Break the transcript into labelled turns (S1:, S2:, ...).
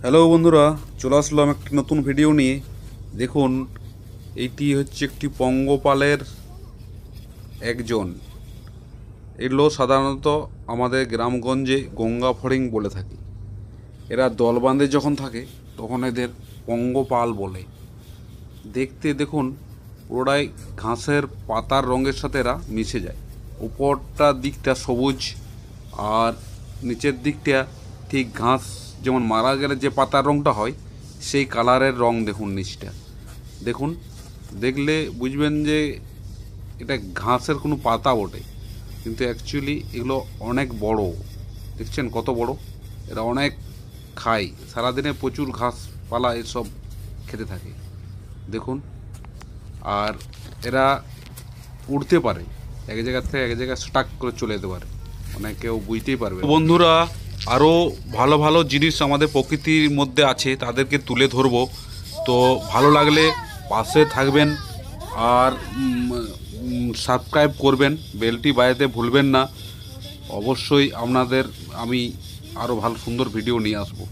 S1: Hello বন্ধুরা, চলে আসলাম একটি নতুন ভিডিও নিয়ে। দেখুন, এইটি হচ্ছে একটি পঙ্গপালের একজন। এগুলো সাধারণত আমাদের গ্রামগঞ্জে গঙ্গা ফড়িং বলে থাকি। এরা দলবাঁধে যখন থাকে তখন এদের পঙ্গপাল বলে। দেখতে দেখুন পুরোটাই ঘাসের পাতার রঙের সাথে এরা মিশে যায়। উপরটার দিকটা সবুজ আর নিচের দিকটা ঠিক ঘাস যেমন মারা গেলে যে পাতার রঙটা হয় সেই কালারের রং। দেখুন নিচটা দেখুন, দেখলে বুঝবেন যে এটা ঘাসের কোনো পাতা বটে, কিন্তু অ্যাকচুয়ালি এগুলো অনেক বড়। দেখছেন কত বড়? এরা অনেক খায়, সারাদিনে প্রচুর ঘাসপালা এসব খেতে থাকে দেখুন। আর এরা উড়তে পারে, এক জায়গা থেকে এক জায়গায় স্টাক করে চলে যেতে পারে, মানে কেউ বুঝতেই পারবে। বন্ধুরা, আরও ভালো ভালো জিনিস আমাদের প্রকৃতির মধ্যে আছে, তাদেরকে তুলে ধরবো। তো ভালো লাগলে পাশে থাকবেন আর সাবস্ক্রাইব করবেন, বেলটি বাজাতে ভুলবেন না। অবশ্যই আপনাদের আমি আরও ভালো সুন্দর ভিডিও নিয়ে আসবো।